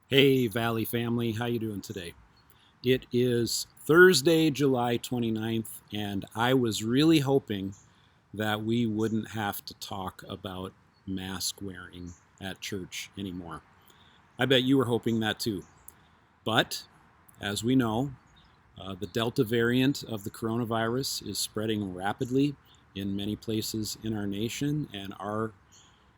Hey Valley family, how you doing today? It is Thursday, July 29th, and I was really hoping that we wouldn't have to talk about mask wearing at church anymore. I bet you were hoping that too. But as we know, the Delta variant of the coronavirus is spreading rapidly in many places in our nation, and our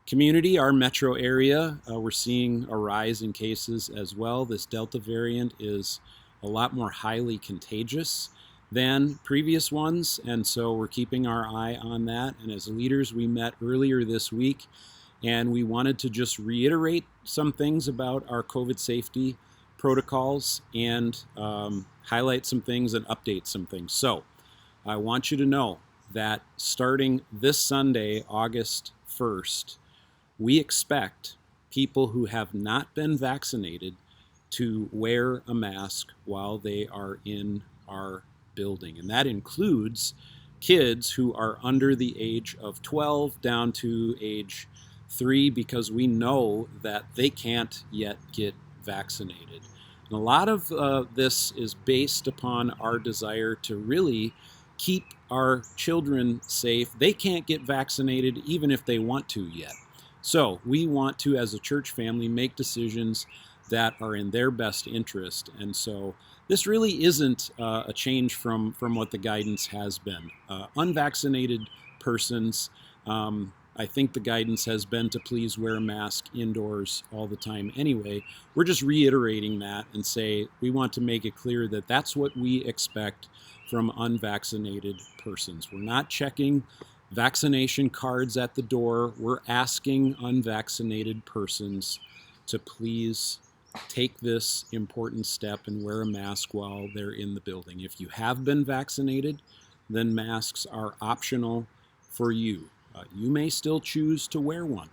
community, our metro area, we're seeing a rise in cases as well. This Delta variant is a lot more highly contagious than previous ones, and so we're keeping our eye on that. And as leaders, we met earlier this week and we wanted to just reiterate some things about our COVID safety protocols and highlight some things and update some things. So I want you to know that starting this Sunday, August 1st, we expect people who have not been vaccinated to wear a mask while they are in our building. And that includes kids who are under the age of 12 down to age 3 because we know that they can't yet get vaccinated. And a lot of this is based upon our desire to really keep our children safe. They can't get vaccinated even if they want to yet. So we want to, as a church family, make decisions that are in their best interest. And so this really isn't a change from what the guidance has been. Unvaccinated persons, I think the guidance has been to please wear a mask indoors all the time anyway. We're just reiterating that and say we want to make it clear that that's what we expect from unvaccinated persons. We're not checking vaccination cards at the door. We're asking unvaccinated persons to please take this important step and wear a mask while they're in the building. If you have been vaccinated, then masks are optional for you. You may still choose to wear one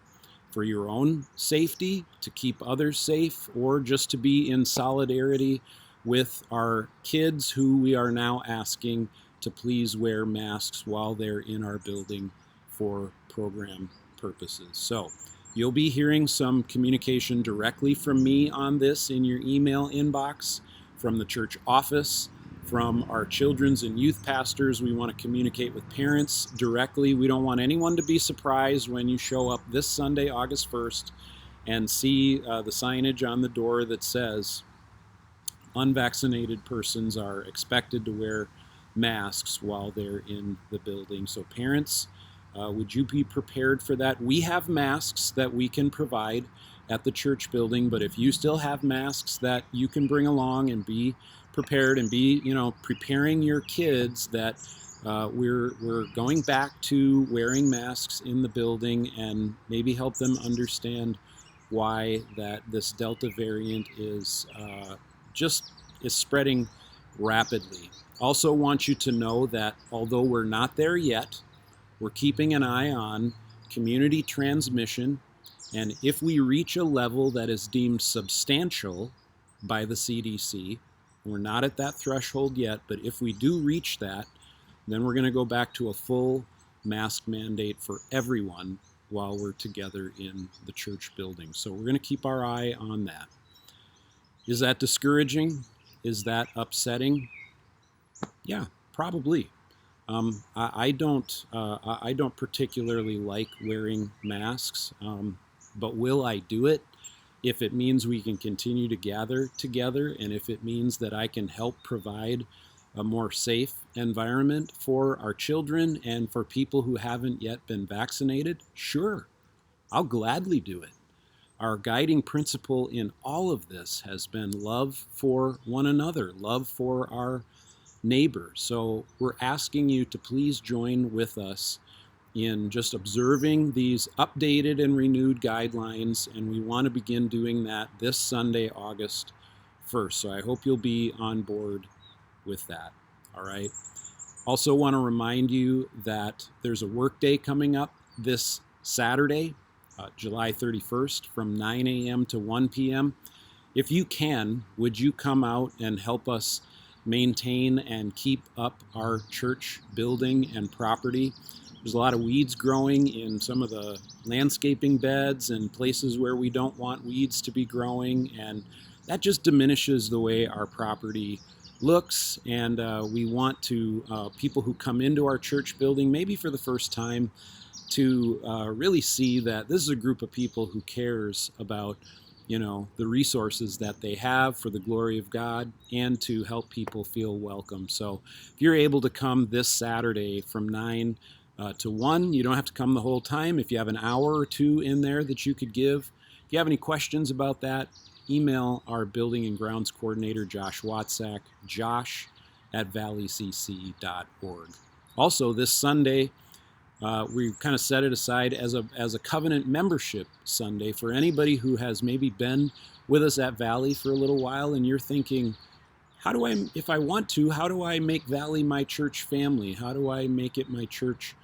for your own safety, to keep others safe, or just to be in solidarity with our kids who we are now asking to please wear masks while they're in our building for program purposes. So you'll be hearing some communication directly from me on this in your email inbox, from the church office, from our children's and youth pastors. We want to communicate with parents directly. We don't want anyone to be surprised when you show up this Sunday, August 1st, and see the signage on the door that says unvaccinated persons are expected to wear masks while they're in the building. So parents, would you be prepared for that? We have masks that we can provide at the church building, but if you still have masks that you can bring along and be prepared and be, preparing your kids that we're going back to wearing masks in the building, and maybe help them understand why that this Delta variant is spreading rapidly. Also want you to know that although we're not there yet, we're keeping an eye on community transmission, and if we reach a level that is deemed substantial by the CDC, we're not at that threshold yet, but if we do reach that, then we're going to go back to a full mask mandate for everyone while we're together in the church building. So we're going to keep our eye on that. Is that discouraging? Is that upsetting? Yeah, probably. I don't particularly like wearing masks, but will I do it if it means we can continue to gather together, and if it means that I can help provide a more safe environment for our children and for people who haven't yet been vaccinated? Sure, I'll gladly do it. Our guiding principle in all of this has been love for one another, love for our neighbor. So we're asking you to please join with us in just observing these updated and renewed guidelines, and we want to begin doing that this Sunday, August 1st. So I hope you'll be on board with that. All right. Also want to remind you that there's a work day coming up this Saturday, July 31st, from 9 a.m. to 1 p.m. If you can, would you come out and help us maintain and keep up our church building and property? There's a lot of weeds growing in some of the landscaping beds and places where we don't want weeds to be growing, and that just diminishes the way our property looks. And we want to people who come into our church building, maybe for the first time, to really see that this is a group of people who cares about, the resources that they have for the glory of God, and to help people feel welcome. So if you're able to come this Saturday from 9 to 1, you don't have to come the whole time. If you have an hour or two in there that you could give, if you have any questions about that, email our building and grounds coordinator, Josh Watsack, josh@valleycc.org. Also, this Sunday, we kind of set it aside as a covenant membership Sunday for anybody who has maybe been with us at Valley for a little while, and you're thinking, if I want to, how do I make Valley my church family? How do I make it my church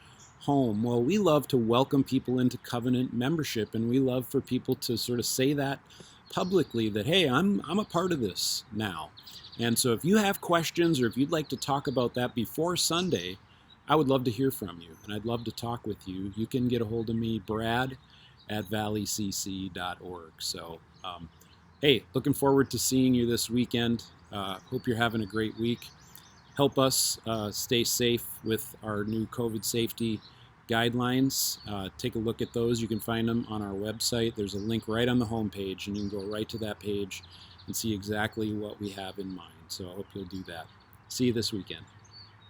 home? Well, we love to welcome people into covenant membership, and we love for people to sort of say that publicly, that, hey, I'm a part of this now. And so if you have questions, or if you'd like to talk about that before Sunday, I would love to hear from you, and I'd love to talk with you. You can get a hold of me, brad@valleycc.org. So, hey, looking forward to seeing you this weekend. Hope you're having a great week. Help us stay safe with our new COVID safety guidelines. Take a look at those. You can find them on our website. There's a link right on the homepage, and you can go right to that page and see exactly what we have in mind. So I hope you'll do that. See you this weekend.